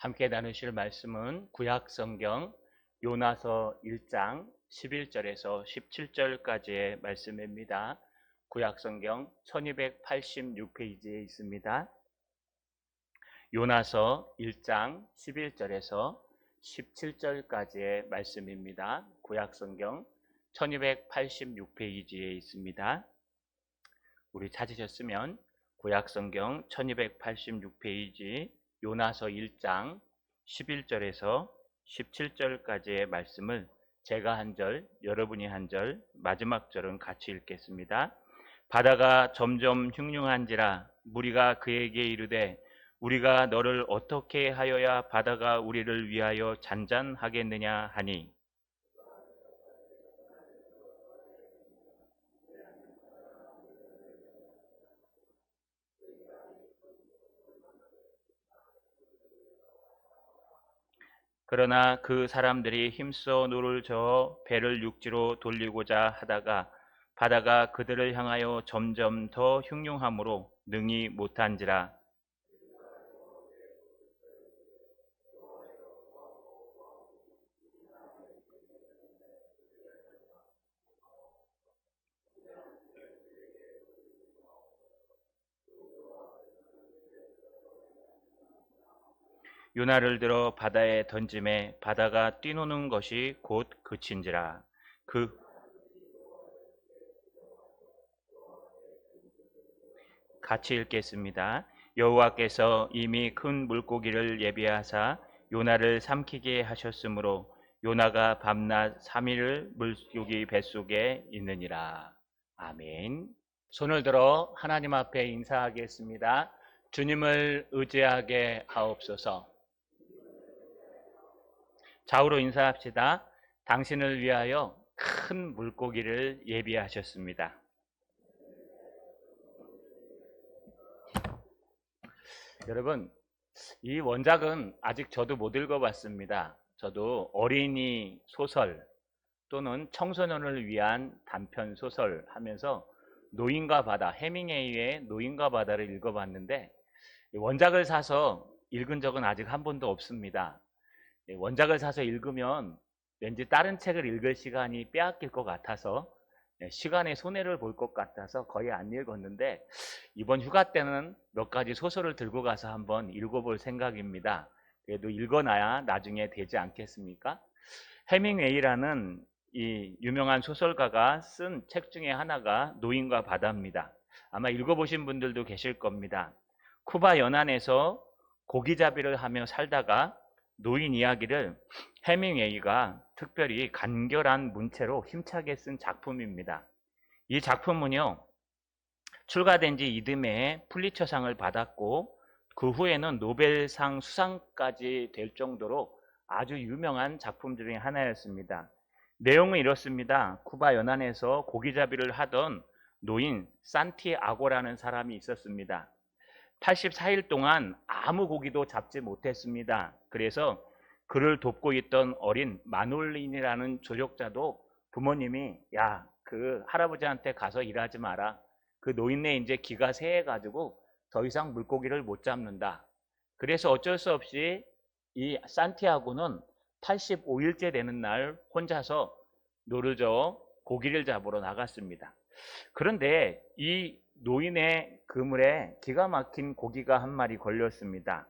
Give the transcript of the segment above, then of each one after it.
함께 나누실 말씀은 구약성경 요나서 1장 11절에서 17절까지의 말씀입니다. 구약성경 1286페이지에 있습니다. 요나서 1장 11절에서 17절까지의 말씀입니다. 구약성경 1286페이지에 있습니다. 우리 찾으셨으면 구약성경 1286페이지 요나서 1장 11절에서 17절까지의 말씀을 제가 한 절, 여러분이 한 절, 마지막 절은 같이 읽겠습니다. 바다가 점점 흉흉한지라 무리가 그에게 이르되 우리가 너를 어떻게 하여야 바다가 우리를 위하여 잔잔하겠느냐 하니 그러나 그 사람들이 힘써 노를 저어 배를 육지로 돌리고자 하다가 바다가 그들을 향하여 점점 더 흉흉함으로 능히 못한지라. 요나를 들어 바다에 던짐에 바다가 뛰노는 것이 곧 그친지라. 같이 읽겠습니다. 여호와께서 이미 큰 물고기를 예비하사 요나를 삼키게 하셨으므로 요나가 밤낮 3일을 물고기 뱃속에 있느니라. 아멘. 손을 들어 하나님 앞에 인사하겠습니다. 주님을 의지하게 하옵소서. 좌우로 인사합시다. 당신을 위하여 큰 물고기를 예비하셨습니다. 여러분, 이 원작은 아직 저도 못 읽어봤습니다. 저도 어린이 소설 또는 청소년을 위한 단편 소설 하면서 노인과 바다, 해밍웨이의 노인과 바다를 읽어봤는데 원작을 사서 읽은 적은 아직 한 번도 없습니다. 원작을 사서 읽으면 왠지 다른 책을 읽을 시간이 빼앗길 것 같아서 시간에 손해를 볼 것 같아서 거의 안 읽었는데 이번 휴가 때는 몇 가지 소설을 들고 가서 한번 읽어볼 생각입니다. 그래도 읽어놔야 나중에 되지 않겠습니까? 해밍웨이라는 이 유명한 소설가가 쓴 책 중에 하나가 노인과 바다입니다. 아마 읽어보신 분들도 계실 겁니다. 쿠바 연안에서 고기잡이를 하며 살다가 노인 이야기를 해밍웨이가 특별히 간결한 문체로 힘차게 쓴 작품입니다. 이 작품은요, 출간된 지 이듬해에 풀리처상을 받았고 그 후에는 노벨상 수상까지 될 정도로 아주 유명한 작품 중에 하나였습니다. 내용은 이렇습니다. 쿠바 연안에서 고기잡이를 하던 노인 산티아고라는 사람이 있었습니다. 84일 동안 아무 고기도 잡지 못했습니다. 그래서 그를 돕고 있던 어린 마놀린이라는 조력자도 부모님이 야, 그 할아버지한테 가서 일하지 마라. 그 노인네 이제 기가 세해가지고 더 이상 물고기를 못 잡는다. 그래서 어쩔 수 없이 이 산티아고는 85일째 되는 날 혼자서 노를 저어 고기를 잡으러 나갔습니다. 그런데 이 노인의 그물에 기가 막힌 고기가 한 마리 걸렸습니다.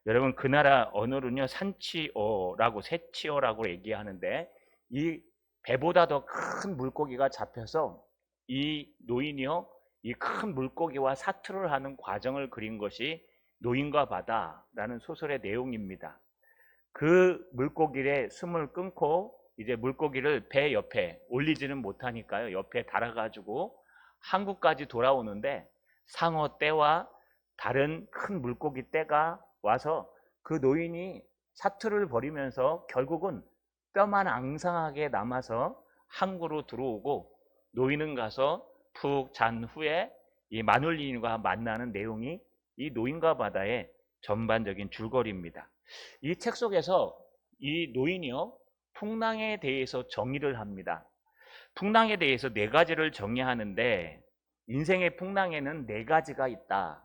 여러분, 그 나라 언어로는요 산치어라고 새치어라고 얘기하는데 이 배보다 더 큰 물고기가 잡혀서 이 노인이요 이 큰 물고기와 사투를 하는 과정을 그린 것이 노인과 바다라는 소설의 내용입니다. 그 물고기의 숨을 끊고 이제 물고기를 배 옆에 올리지는 못하니까요 옆에 달아가지고 한국까지 돌아오는데 상어 떼와 다른 큰 물고기 떼가 와서 그 노인이 사투를 벌이면서 결국은 뼈만 앙상하게 남아서 항구로 들어오고 노인은 가서 푹 잔 후에 이 마눌린과 만나는 내용이 이 노인과 바다의 전반적인 줄거리입니다. 이 책 속에서 이 노인이요 풍랑에 대해서 정의를 합니다. 풍랑에 대해서 네 가지를 정의하는데 인생의 풍랑에는 네 가지가 있다.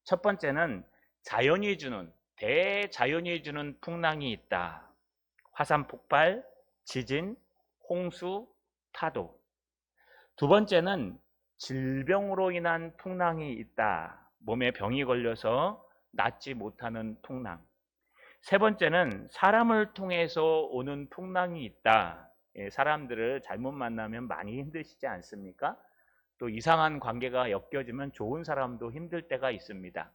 첫 번째는 자연이 주는 대자연이 주는 풍랑이 있다. 화산 폭발, 지진, 홍수, 파도. 두 번째는 질병으로 인한 풍랑이 있다. 몸에 병이 걸려서 낫지 못하는 풍랑. 세 번째는 사람을 통해서 오는 풍랑이 있다. 사람들을 잘못 만나면 많이 힘드시지 않습니까? 또 이상한 관계가 엮여지면 좋은 사람도 힘들 때가 있습니다.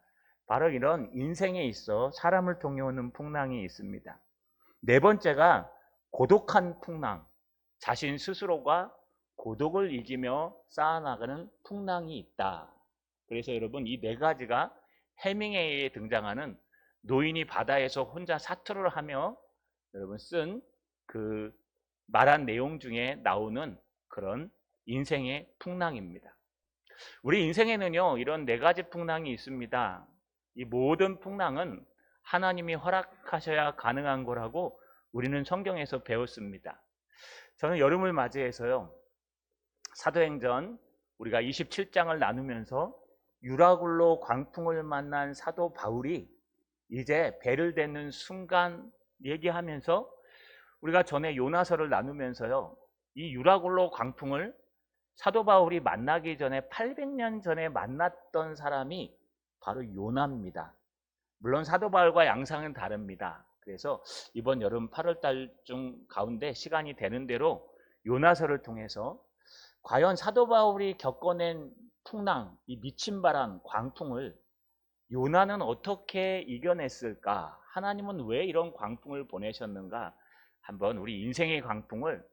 바로 이런 인생에 있어 사람을 통해 오는 풍랑이 있습니다. 네 번째가 고독한 풍랑. 자신 스스로가 고독을 이기며 쌓아나가는 풍랑이 있다. 그래서 여러분, 이 네 가지가 해밍웨이에 등장하는 노인이 바다에서 혼자 사투를 하며 여러분 쓴 그 말한 내용 중에 나오는 그런 인생의 풍랑입니다. 우리 인생에는요, 이런 네 가지 풍랑이 있습니다. 이 모든 풍랑은 하나님이 허락하셔야 가능한 거라고 우리는 성경에서 배웠습니다. 저는 여름을 맞이해서요, 사도행전 우리가 27장을 나누면서 유라굴로 광풍을 만난 사도 바울이 이제 배를 딛는 순간 얘기하면서, 우리가 전에 요나서를 나누면서요, 이 유라굴로 광풍을 사도 바울이 만나기 전에 800년 전에 만났던 사람이 바로 요나입니다. 물론 사도 바울과 양상은 다릅니다. 그래서 이번 여름 8월 달중 가운데 시간이 되는 대로 요나서를 통해서 과연 사도 바울이 겪어낸 풍랑, 이 미친 바람, 광풍을 요나는 어떻게 이겨냈을까? 하나님은 왜 이런 광풍을 보내셨는가? 한번 우리 인생의 광풍을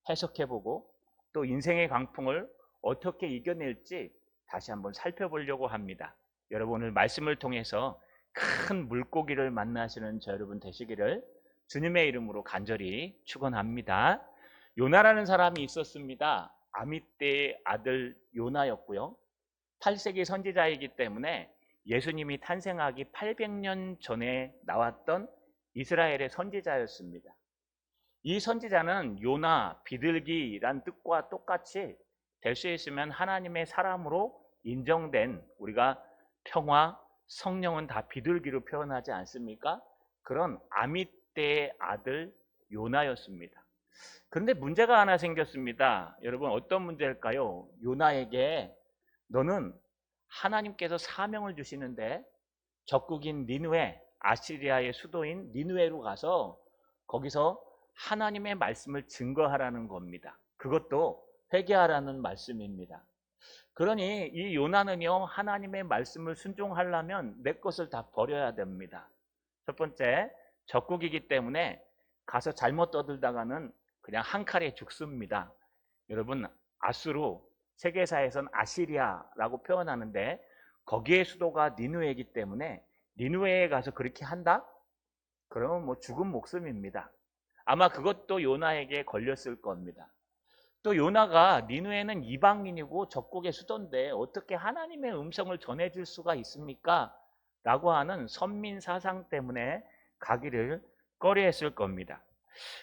해석해보고 또 인생의 광풍을 어떻게 이겨낼지 다시 한번 살펴보려고 합니다. 여러분, 오늘 말씀을 통해서 큰 물고기를 만나시는 저 여러분 되시기를 주님의 이름으로 간절히 축원합니다. 요나라는 사람이 있었습니다. 아미떼의 아들 요나였고요. 8세기 선지자이기 때문에 예수님이 탄생하기 800년 전에 나왔던 이스라엘의 선지자였습니다. 이 선지자는 요나, 비둘기란 뜻과 똑같이 될 수 있으면 하나님의 사람으로 인정된, 우리가 평화, 성령은 다 비둘기로 표현하지 않습니까? 그런 아미떼의 아들 요나였습니다. 그런데 문제가 하나 생겼습니다. 여러분, 어떤 문제일까요? 요나에게 너는 하나님께서 사명을 주시는데 적국인 니느웨, 아시리아의 수도인 니느웨로 가서 거기서 하나님의 말씀을 증거하라는 겁니다. 그것도 회개하라는 말씀입니다. 그러니 이 요나는요, 하나님의 말씀을 순종하려면 내 것을 다 버려야 됩니다. 첫 번째, 적국이기 때문에 가서 잘못 떠들다가는 그냥 한 칼에 죽습니다. 여러분, 아수르, 세계사에선 아시리아라고 표현하는데 거기에 수도가 니느웨이기 때문에 니느웨이에 가서 그렇게 한다? 그러면 뭐 죽은 목숨입니다. 아마 그것도 요나에게 걸렸을 겁니다. 또 요나가 니느웨는 이방인이고 적국의 수도인데 어떻게 하나님의 음성을 전해줄 수가 있습니까? 라고 하는 선민 사상 때문에 가기를 꺼려했을 겁니다.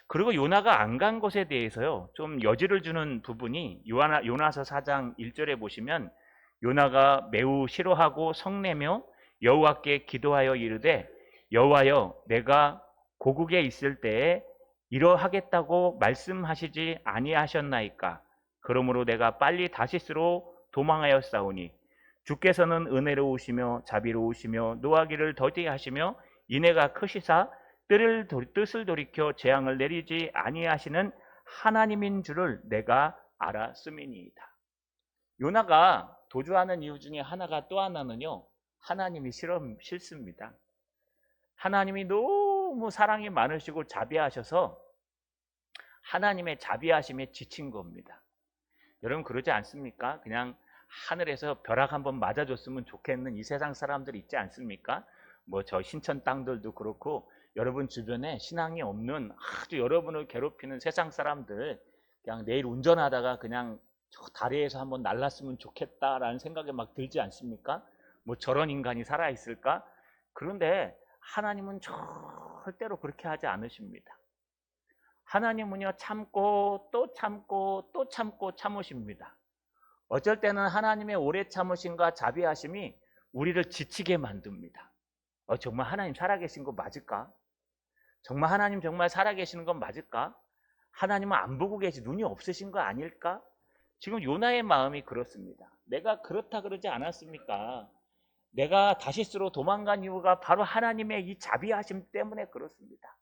그리고 요나가 안 간 것에 대해서요, 좀 여지를 주는 부분이 요나서 4장 1절에 보시면 요나가 매우 싫어하고 성내며 여호와께 기도하여 이르되 여호와여, 내가 고국에 있을 때에 이러하겠다고 말씀하시지 아니하셨나이까? 그러므로 내가 빨리 다시스로 도망하였사오니 주께서는 은혜로우시며 자비로우시며 노하기를 더디하시며 인애가 크시사 뜻을 돌이켜 재앙을 내리지 아니하시는 하나님인 줄을 내가 알았음이니이다. 요나가 도주하는 이유 중에 하나가, 또 하나는요, 하나님이 싫습니다. 하나님이 너무 사랑이 많으시고 자비하셔서 하나님의 자비하심에 지친 겁니다. 여러분, 그러지 않습니까? 그냥 하늘에서 벼락 한번 맞아줬으면 좋겠는 이 세상 사람들 있지 않습니까? 뭐 저 신천 땅들도 그렇고 여러분 주변에 신앙이 없는 아주 여러분을 괴롭히는 세상 사람들, 그냥 내일 운전하다가 그냥 저 다리에서 한번 날랐으면 좋겠다라는 생각이 막 들지 않습니까? 뭐 저런 인간이 살아있을까? 그런데 하나님은 절대로 그렇게 하지 않으십니다. 하나님은요, 참고 또 참고 또 참고 참으십니다. 어쩔 때는 하나님의 오래 참으심과 자비하심이 우리를 지치게 만듭니다. 정말 하나님 살아계신 거 맞을까? 정말 하나님 정말 살아계시는 건 맞을까? 하나님은 안 보고 계시, 눈이 없으신 거 아닐까? 지금 요나의 마음이 그렇습니다. 내가 그렇다 그러지 않았습니까? 내가 다시스로 도망간 이유가 바로 하나님의 이 자비하심 때문에 그렇습니다.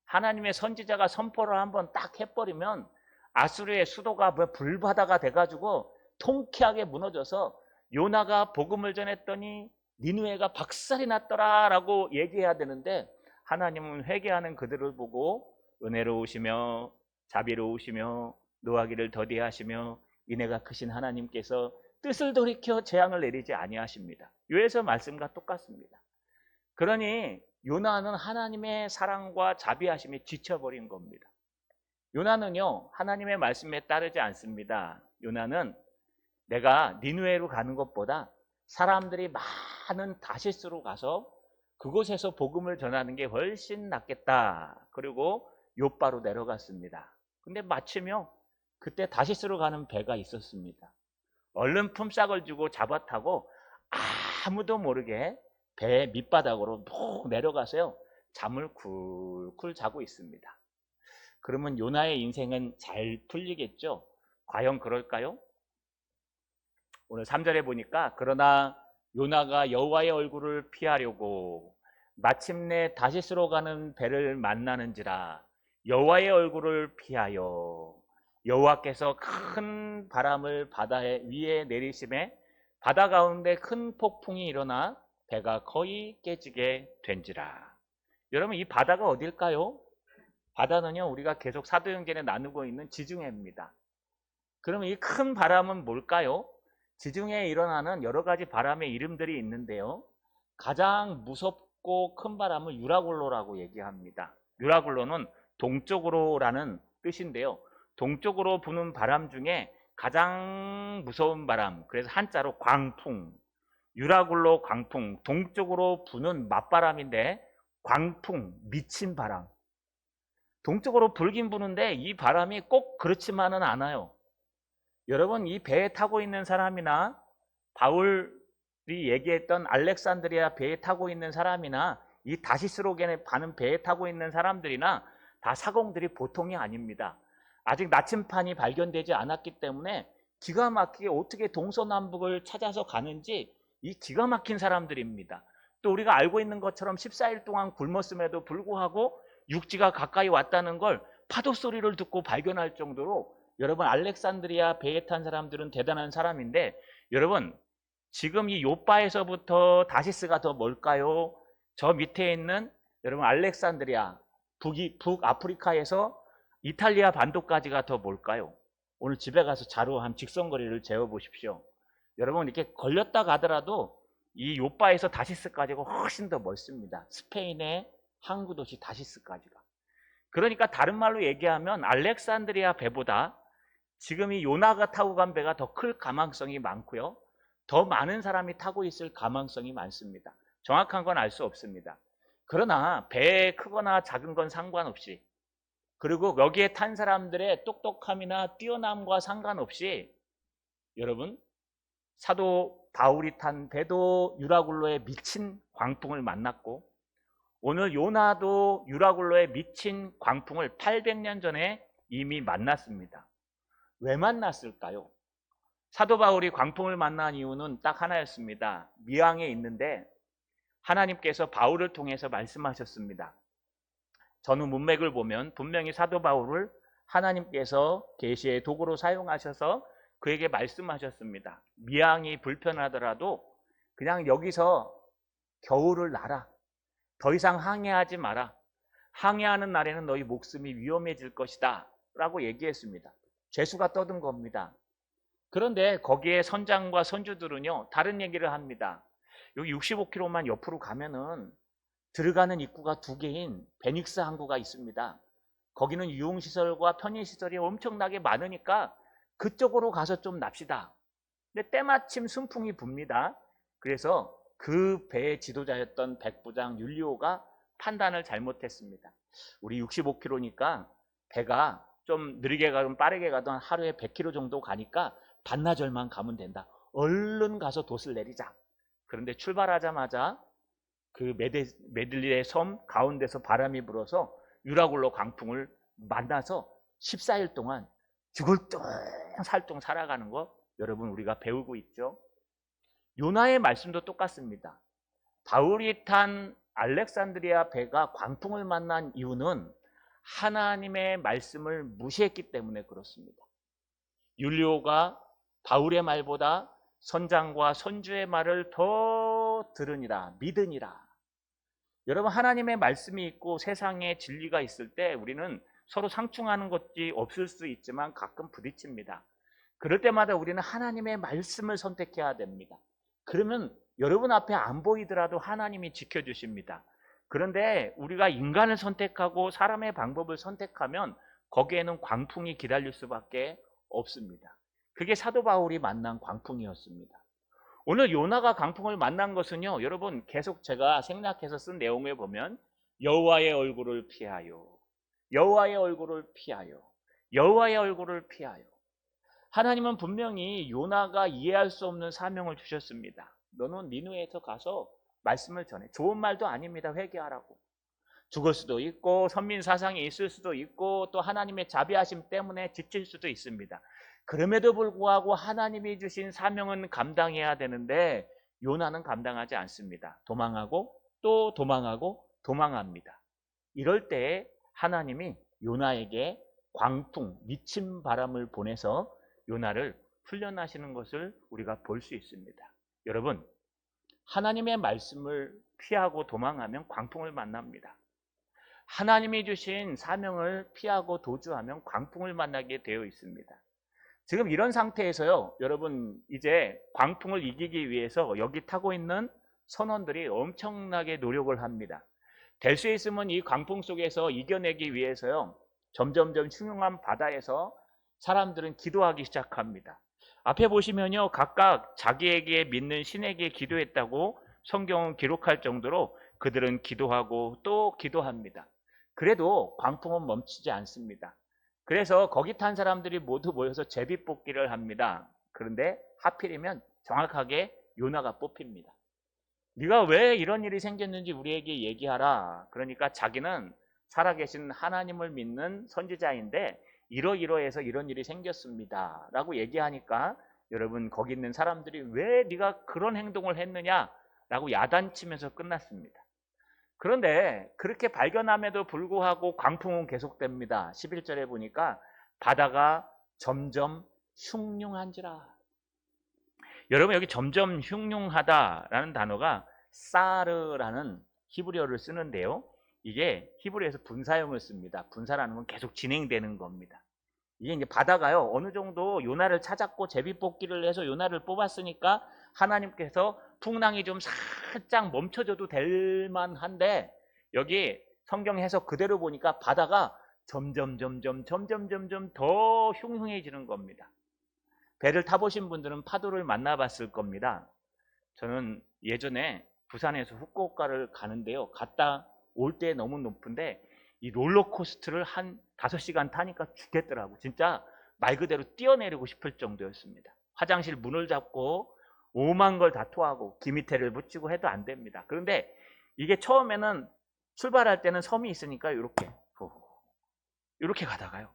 하나님의 선지자가 선포를 한번 딱 해버리면 아수르의 수도가 불바다가 돼가지고 통쾌하게 무너져서 요나가 복음을 전했더니 니느웨가 박살이 났더라라고 얘기해야 되는데, 하나님은 회개하는 그들을 보고 은혜로우시며 자비로우시며 노하기를 더디하시며 인애가 크신 하나님께서 뜻을 돌이켜 재앙을 내리지 아니하십니다. 요에서 말씀과 똑같습니다. 그러니 요나는 하나님의 사랑과 자비하심에 지쳐버린 겁니다. 요나는요, 하나님의 말씀에 따르지 않습니다. 요나는 내가 니느웨로 가는 것보다 사람들이 많은 다시스로 가서 그곳에서 복음을 전하는 게 훨씬 낫겠다. 그리고 욥바로 내려갔습니다. 근데 마침요, 그때 다시스로 가는 배가 있었습니다. 얼른 품삯을 주고 잡아타고 아무도 모르게 배 밑바닥으로 푹 내려가서요, 잠을 쿨쿨 자고 있습니다. 그러면 요나의 인생은 잘 풀리겠죠? 과연 그럴까요? 오늘 3절에 보니까 그러나 요나가 여호와의 얼굴을 피하려고 마침내 다시스로 가는 배를 만나는지라 여호와의 얼굴을 피하여 여호와께서 큰 바람을 바다 위에 내리심에 바다 가운데 큰 폭풍이 일어나 배가 거의 깨지게 된지라. 여러분, 이 바다가 어딜까요? 바다는요, 우리가 계속 사도행전에 나누고 있는 지중해입니다. 그러면 이 큰 바람은 뭘까요? 지중해에 일어나는 여러 가지 바람의 이름들이 있는데요, 가장 무섭고 큰 바람을 유라굴로라고 얘기합니다. 유라굴로는 동쪽으로라는 뜻인데요, 동쪽으로 부는 바람 중에 가장 무서운 바람, 그래서 한자로 광풍, 유라굴로 광풍, 동쪽으로 부는 맞바람인데 광풍, 미친 바람. 동쪽으로 불긴 부는데 이 바람이 꼭 그렇지만은 않아요. 여러분, 이 배에 타고 있는 사람이나 바울이 얘기했던 알렉산드리아 배에 타고 있는 사람이나 이 다시스로 가는 배에 타고 있는 사람들이나 다 사공들이 보통이 아닙니다. 아직 나침판이 발견되지 않았기 때문에 기가 막히게 어떻게 동서남북을 찾아서 가는지 이 기가 막힌 사람들입니다. 또 우리가 알고 있는 것처럼 14일 동안 굶었음에도 불구하고 육지가 가까이 왔다는 걸 파도 소리를 듣고 발견할 정도로, 여러분, 알렉산드리아 배에 탄 사람들은 대단한 사람인데, 여러분, 지금 이 요빠에서부터 다시스가 더 멀까요? 저 밑에 있는 여러분 알렉산드리아, 북아프리카에서 이탈리아 반도까지가 더 멀까요? 오늘 집에 가서 자료 한 직선거리를 재어보십시오. 여러분, 이렇게 걸렸다 가더라도 이 요빠에서 다시스까지가 훨씬 더 멀습니다. 스페인의 항구 도시 다시스까지가. 그러니까 다른 말로 얘기하면 알렉산드리아 배보다 지금 이 요나가 타고 간 배가 더 클 가망성이 많고요, 더 많은 사람이 타고 있을 가망성이 많습니다. 정확한 건 알 수 없습니다. 그러나 배에 크거나 작은 건 상관없이, 그리고 여기에 탄 사람들의 똑똑함이나 뛰어남과 상관없이, 여러분, 사도 바울이 탄 배도 유라굴로에 미친 광풍을 만났고, 오늘 요나도 유라굴로에 미친 광풍을 800년 전에 이미 만났습니다. 왜 만났을까요? 사도 바울이 광풍을 만난 이유는 딱 하나였습니다. 미항에 있는데 하나님께서 바울을 통해서 말씀하셨습니다. 전후 문맥을 보면 분명히 사도 바울을 하나님께서 계시의 도구로 사용하셔서 그에게 말씀하셨습니다. 미항이 불편하더라도 그냥 여기서 겨울을 날아. 더 이상 항해하지 마라. 항해하는 날에는 너희 목숨이 위험해질 것이다 라고 얘기했습니다. 죄수가 떠든 겁니다. 그런데 거기에 선장과 선주들은요, 다른 얘기를 합니다. 여기 65km만 옆으로 가면은 들어가는 입구가 두 개인 베닉스 항구가 있습니다. 거기는 유흥시설과 편의시설이 엄청나게 많으니까 그쪽으로 가서 좀 납시다. 근데 때마침 순풍이 붑니다. 그래서 그 배의 지도자였던 백부장 율리오가 판단을 잘못했습니다. 우리 65km니까 배가 좀 느리게 가든 빠르게 가든 하루에 100km 정도 가니까 반나절만 가면 된다. 얼른 가서 돛을 내리자. 그런데 출발하자마자 그 메들리의 섬 가운데서 바람이 불어서 유라굴로 광풍을 만나서 14일 동안 죽을 똥살똥 살아가는 거 여러분 우리가 배우고 있죠. 요나의 말씀도 똑같습니다. 바울이 탄 알렉산드리아 배가 광풍을 만난 이유는 하나님의 말씀을 무시했기 때문에 그렇습니다. 율리오가 바울의 말보다 선장과 선주의 말을 더 들으니라, 믿으니라. 여러분, 하나님의 말씀이 있고 세상에 진리가 있을 때 우리는 서로 상충하는 것이 없을 수 있지만 가끔 부딪힙니다. 그럴 때마다 우리는 하나님의 말씀을 선택해야 됩니다. 그러면 여러분 앞에 안 보이더라도 하나님이 지켜주십니다. 그런데 우리가 인간을 선택하고 사람의 방법을 선택하면 거기에는 광풍이 기다릴 수밖에 없습니다. 그게 사도 바울이 만난 광풍이었습니다. 오늘 요나가 광풍을 만난 것은요, 여러분 계속 제가 생략해서 쓴 내용에 보면 여호와의 얼굴을 피하여, 여호와의 얼굴을 피하여, 여호와의 얼굴을 피하여. 하나님은 분명히 요나가 이해할 수 없는 사명을 주셨습니다. 너는 니느웨에서 가서 말씀을 전해. 좋은 말도 아닙니다. 회개하라고. 죽을 수도 있고 선민 사상이 있을 수도 있고 또 하나님의 자비하심 때문에 지칠 수도 있습니다. 그럼에도 불구하고 하나님이 주신 사명은 감당해야 되는데 요나는 감당하지 않습니다. 도망하고 또 도망하고 도망합니다. 이럴 때 하나님이 요나에게 광풍, 미친 바람을 보내서 요나를 훈련하시는 것을 우리가 볼 수 있습니다. 여러분, 하나님의 말씀을 피하고 도망하면 광풍을 만납니다. 하나님이 주신 사명을 피하고 도주하면 광풍을 만나게 되어 있습니다. 지금 이런 상태에서요, 여러분 이제 광풍을 이기기 위해서 여기 타고 있는 선원들이 엄청나게 노력을 합니다. 될 수 있으면 이 광풍 속에서 이겨내기 위해서요, 점점점 흉흉한 바다에서 사람들은 기도하기 시작합니다. 앞에 보시면요, 각각 자기에게 믿는 신에게 기도했다고 성경은 기록할 정도로 그들은 기도하고 또 기도합니다. 그래도 광풍은 멈추지 않습니다. 그래서 거기 탄 사람들이 모두 모여서 제비뽑기를 합니다. 그런데 하필이면 정확하게 요나가 뽑힙니다. 네가 왜 이런 일이 생겼는지 우리에게 얘기하라. 그러니까 자기는 살아계신 하나님을 믿는 선지자인데 이러이러해서 이런 일이 생겼습니다 라고 얘기하니까 여러분 거기 있는 사람들이 왜 네가 그런 행동을 했느냐 라고 야단치면서 끝났습니다. 그런데 그렇게 발견함에도 불구하고 광풍은 계속됩니다. 11절에 보니까 바다가 점점 흉흉한지라. 여러분 여기 점점 흉흉하다라는 단어가 사르라는 히브리어를 쓰는데요. 이게 히브리어에서 분사형을 씁니다. 분사라는 건 계속 진행되는 겁니다. 이게 이제 바다가요, 어느 정도 요나를 찾았고 제비뽑기를 해서 요나를 뽑았으니까 하나님께서 풍랑이 좀 살짝 멈춰져도 될 만한데 여기 성경 해석 그대로 보니까 바다가 점점 더 흉흉해지는 겁니다. 배를 타보신 분들은 파도를 만나봤을 겁니다. 저는 예전에 부산에서 후쿠오카를 가는데요, 갔다 올 때 너무 높은데 이 롤러코스터를 한 5시간 타니까 죽겠더라고. 진짜 말 그대로 뛰어내리고 싶을 정도였습니다. 화장실 문을 잡고 오만 걸 다 토하고 기미테를 붙이고 해도 안 됩니다. 그런데 이게 처음에는 출발할 때는 섬이 있으니까 이렇게 가다가요,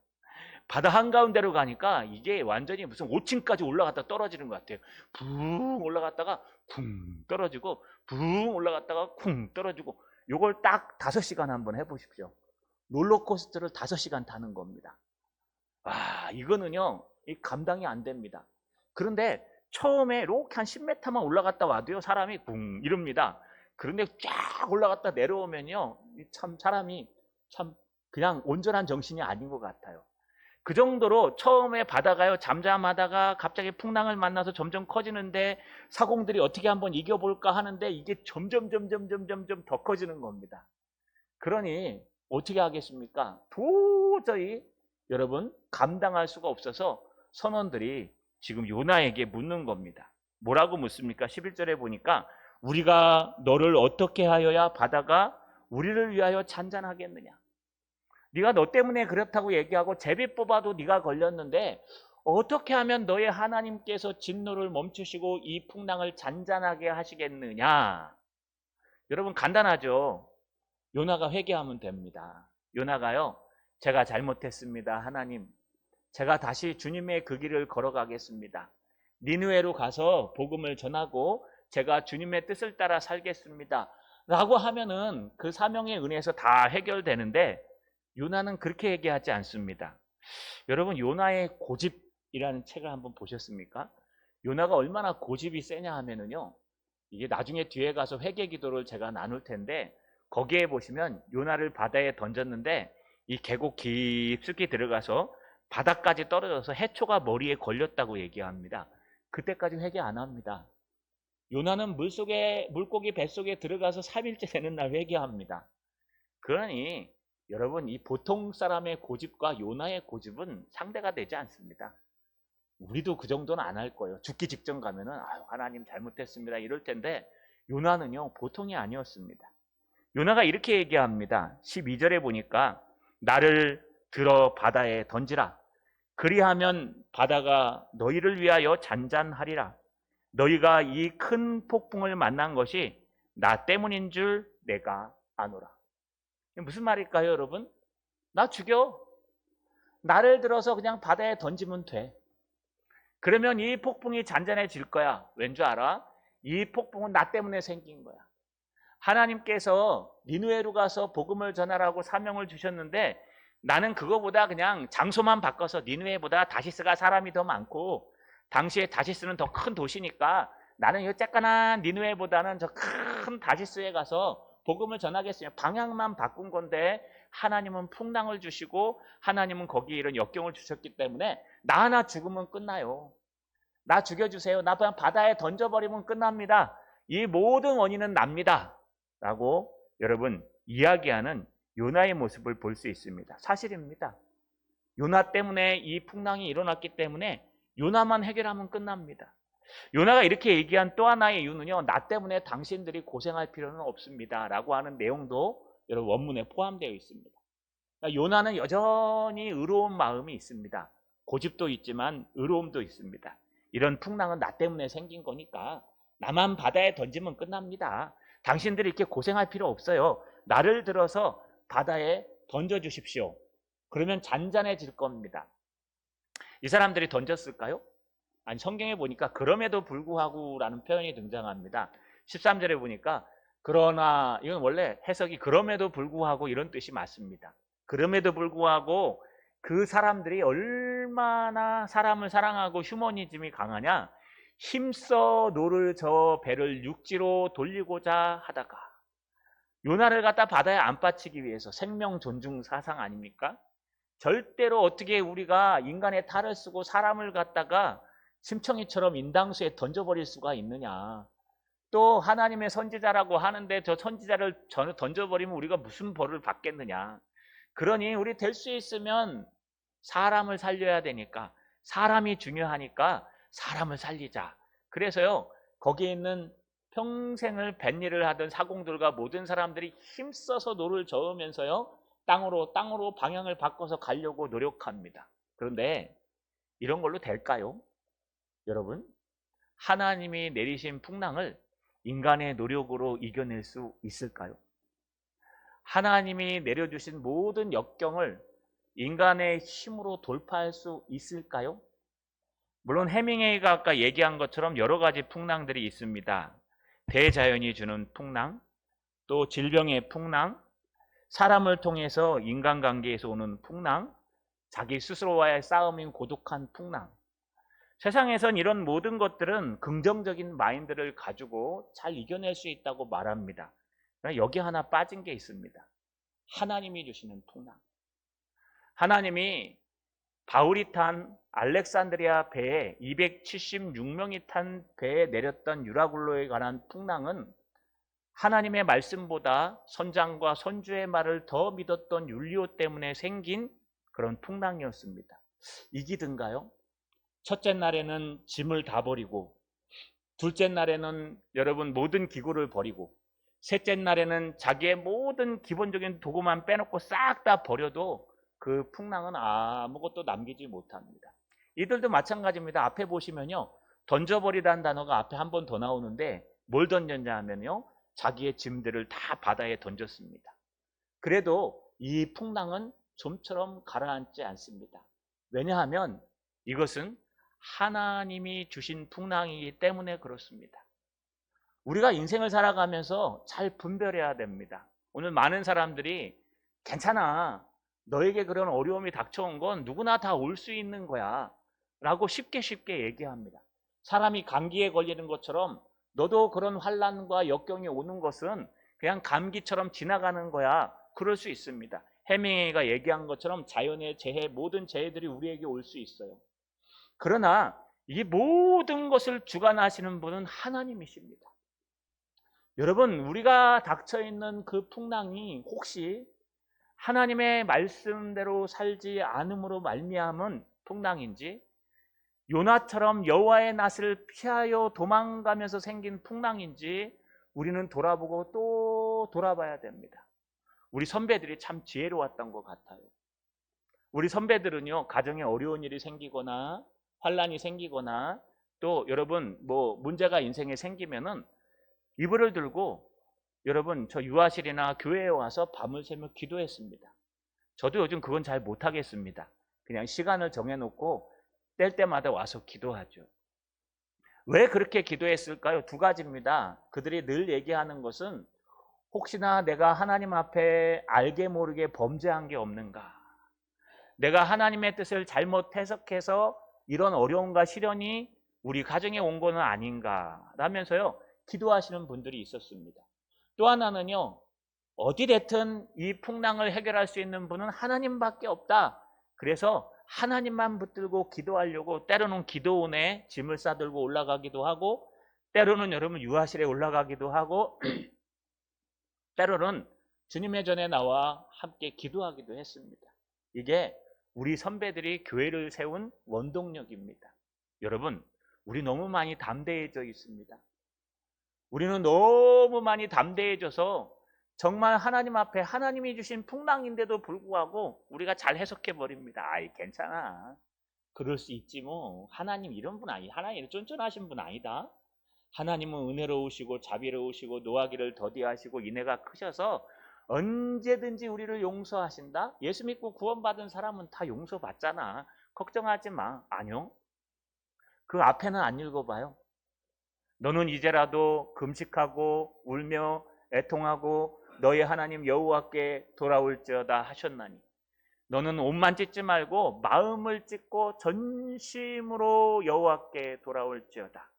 바다 한가운데로 가니까 이게 완전히 무슨 5층까지 올라갔다 떨어지는 것 같아요. 붕 올라갔다가 쿵 떨어지고 붕 올라갔다가 쿵 떨어지고. 요걸 딱 5시간 한번 해보십시오. 롤러코스터를 5시간 타는 겁니다. 이거는요 감당이 안 됩니다. 그런데 처음에 이렇게 한 10m만 올라갔다 와도요 사람이 쿵 이럽니다. 그런데 쫙 올라갔다 내려오면요 참 사람이 참 그냥 온전한 정신이 아닌 것 같아요. 그 정도로 처음에 바다가요 잠잠하다가 갑자기 풍랑을 만나서 점점 커지는데 사공들이 어떻게 한번 이겨볼까 하는데 이게 점점 더 커지는 겁니다. 그러니 어떻게 하겠습니까? 도저히 여러분 감당할 수가 없어서 선원들이 지금 요나에게 묻는 겁니다. 뭐라고 묻습니까? 11절에 보니까 우리가 너를 어떻게 하여야 바다가 우리를 위하여 잔잔하겠느냐. 네가 너 때문에 그렇다고 얘기하고 제비 뽑아도 네가 걸렸는데 어떻게 하면 너의 하나님께서 진노를 멈추시고 이 풍랑을 잔잔하게 하시겠느냐. 여러분 간단하죠. 요나가 회개하면 됩니다. 요나가요. 제가 잘못했습니다. 하나님. 제가 다시 주님의 그 길을 걸어가겠습니다. 니느웨로 가서 복음을 전하고 제가 주님의 뜻을 따라 살겠습니다. 라고 하면은 그 사명의 은혜에서 다 해결되는데 요나는 그렇게 얘기하지 않습니다. 여러분 요나의 고집이라는 책을 한번 보셨습니까? 요나가 얼마나 고집이 세냐 하면은요. 이게 나중에 뒤에 가서 회개 기도를 제가 나눌 텐데 거기에 보시면 요나를 바다에 던졌는데 이 계곡 깊숙이 들어가서 바닥까지 떨어져서 해초가 머리에 걸렸다고 얘기합니다. 그때까지 회개 안 합니다. 요나는 물고기 뱃속에 들어가서 3일째 되는 날 회개합니다. 그러니 여러분 이 보통 사람의 고집과 요나의 고집은 상대가 되지 않습니다. 우리도 그 정도는 안 할 거예요. 죽기 직전 가면은 아유, 하나님 잘못했습니다 이럴 텐데 요나는요 보통이 아니었습니다. 요나가 이렇게 얘기합니다. 12절에 보니까 나를 들어 바다에 던지라. 그리하면 바다가 너희를 위하여 잔잔하리라. 너희가 이 큰 폭풍을 만난 것이 나 때문인 줄 내가 아노라. 무슨 말일까요, 여러분? 나 죽여. 나를 들어서 그냥 바다에 던지면 돼. 그러면 이 폭풍이 잔잔해질 거야. 왠 줄 알아? 이 폭풍은 나 때문에 생긴 거야. 하나님께서 니느웨로 가서 복음을 전하라고 사명을 주셨는데 나는 그거보다 그냥 장소만 바꿔서 니느웨보다 다시스가 사람이 더 많고 당시에 다시스는 더 큰 도시니까 나는 이 쬐깐한 니느웨보다는 저 큰 다시스에 가서 복음을 전하겠으면 방향만 바꾼 건데 하나님은 풍랑을 주시고 하나님은 거기에 이런 역경을 주셨기 때문에 나 하나 죽으면 끝나요. 나 죽여주세요. 나 그냥 바다에 던져버리면 끝납니다. 이 모든 원인은 납니다. 라고 여러분 이야기하는 요나의 모습을 볼 수 있습니다. 사실입니다. 요나 때문에 이 풍랑이 일어났기 때문에 요나만 해결하면 끝납니다. 요나가 이렇게 얘기한 또 하나의 이유는요. 나 때문에 당신들이 고생할 필요는 없습니다. 라고 하는 내용도 여러분 원문에 포함되어 있습니다. 그러니까 요나는 여전히 의로운 마음이 있습니다. 고집도 있지만 의로움도 있습니다. 이런 풍랑은 나 때문에 생긴 거니까 나만 바다에 던지면 끝납니다. 당신들이 이렇게 고생할 필요 없어요. 나를 들어서 바다에 던져주십시오. 그러면 잔잔해질 겁니다. 이 사람들이 던졌을까요? 아니 성경에 보니까 그럼에도 불구하고 라는 표현이 등장합니다. 13절에 보니까 그러나 이건 원래 해석이 그럼에도 불구하고 이런 뜻이 맞습니다. 그럼에도 불구하고 그 사람들이 얼마나 사람을 사랑하고 휴머니즘이 강하냐 힘써 노를 저 배를 육지로 돌리고자 하다가 요나를 갖다 바다에 안 빠치기 위해서 생명 존중 사상 아닙니까? 절대로 어떻게 우리가 인간의 탈을 쓰고 사람을 갖다가 심청이처럼 인당수에 던져버릴 수가 있느냐. 또 하나님의 선지자라고 하는데 저 선지자를 던져버리면 우리가 무슨 벌을 받겠느냐. 그러니 우리 될 수 있으면 사람을 살려야 되니까 사람이 중요하니까 사람을 살리자. 그래서요 거기에 있는 평생을 뱃일을 하던 사공들과 모든 사람들이 힘써서 노를 저으면서요 땅으로 방향을 바꿔서 가려고 노력합니다. 그런데 이런 걸로 될까요? 여러분 하나님이 내리신 풍랑을 인간의 노력으로 이겨낼 수 있을까요? 하나님이 내려주신 모든 역경을 인간의 힘으로 돌파할 수 있을까요? 물론 해밍웨이가 아까 얘기한 것처럼 여러 가지 풍랑들이 있습니다. 대자연이 주는 풍랑, 또 질병의 풍랑, 사람을 통해서 인간관계에서 오는 풍랑, 자기 스스로와의 싸움인 고독한 풍랑. 세상에선 이런 모든 것들은 긍정적인 마인드를 가지고 잘 이겨낼 수 있다고 말합니다. 그러나 여기 하나 빠진 게 있습니다. 하나님이 주시는 풍랑. 하나님이 바울이 탄 알렉산드리아 배에 276명이 탄 배에 내렸던 유라굴로에 관한 풍랑은 하나님의 말씀보다 선장과 선주의 말을 더 믿었던 율리오 때문에 생긴 그런 풍랑이었습니다. 이기든가요? 첫째 날에는 짐을 다 버리고 둘째 날에는 여러분 모든 기구를 버리고 셋째 날에는 자기의 모든 기본적인 도구만 빼놓고 싹 다 버려도 그 풍랑은 아무것도 남기지 못합니다. 이들도 마찬가지입니다. 앞에 보시면요. 던져버리라는 단어가 앞에 한 번 더 나오는데 뭘 던졌냐 하면요. 자기의 짐들을 다 바다에 던졌습니다. 그래도 이 풍랑은 좀처럼 가라앉지 않습니다. 왜냐하면 이것은 하나님이 주신 풍랑이기 때문에 그렇습니다. 우리가 인생을 살아가면서 잘 분별해야 됩니다. 오늘 많은 사람들이 괜찮아, 너에게 그런 어려움이 닥쳐온 건 누구나 다 올 수 있는 거야 라고 쉽게 얘기합니다. 사람이 감기에 걸리는 것처럼 너도 그런 환난과 역경이 오는 것은 그냥 감기처럼 지나가는 거야, 그럴 수 있습니다. 해밍웨이가 얘기한 것처럼 자연의 재해, 모든 재해들이 우리에게 올 수 있어요. 그러나 이 모든 것을 주관하시는 분은 하나님이십니다. 여러분, 우리가 닥쳐있는 그 풍랑이 혹시 하나님의 말씀대로 살지 않음으로 말미암은 풍랑인지, 요나처럼 여호와의 낯을 피하여 도망가면서 생긴 풍랑인지 우리는 돌아보고 또 돌아봐야 됩니다. 우리 선배들이 참 지혜로웠던 것 같아요. 우리 선배들은요, 가정에 어려운 일이 생기거나 환난이 생기거나 또 여러분 문제가 인생에 생기면은 이불을 들고 여러분 저 유아실이나 교회에 와서 밤을 새며 기도했습니다. 저도 요즘 그건 잘 못하겠습니다. 그냥 시간을 정해놓고 뗄 때마다 와서 기도하죠. 왜 그렇게 기도했을까요? 두 가지입니다. 그들이 늘 얘기하는 것은 혹시나 내가 하나님 앞에 알게 모르게 범죄한 게 없는가, 내가 하나님의 뜻을 잘못 해석해서 이런 어려움과 시련이 우리 가정에 온 거는 아닌가 라면서요 기도하시는 분들이 있었습니다. 또 하나는요, 어디됐든 이 풍랑을 해결할 수 있는 분은 하나님밖에 없다. 그래서 하나님만 붙들고 기도하려고 때로는 기도원에 짐을 싸들고 올라가기도 하고, 때로는 여러분 유아실에 올라가기도 하고, 때로는 주님의 전에 나와 함께 기도하기도 했습니다. 이게 우리 선배들이 교회를 세운 원동력입니다. 여러분, 우리 너무 많이 담대해져 있습니다. 우리는 너무 많이 담대해져서 정말 하나님 앞에 하나님이 주신 풍랑인데도 불구하고 우리가 잘 해석해 버립니다. 아이 괜찮아, 그럴 수 있지 뭐, 하나님 이런 분 아니, 하나님 쫀쫀하신 분 아니다. 하나님은 은혜로우시고 자비로우시고 노하기를 더디하시고 인애가 크셔서 언제든지 우리를 용서하신다. 예수 믿고 구원받은 사람은 다 용서받잖아, 걱정하지 마. 아니요, 그 앞에는 안 읽어봐요. 너는 이제라도 금식하고 울며 애통하고 너의 하나님 여호와께 돌아올지어다 하셨나니, 너는 옷만 찢지 말고 마음을 찢고 전심으로 여호와께 돌아올지어다.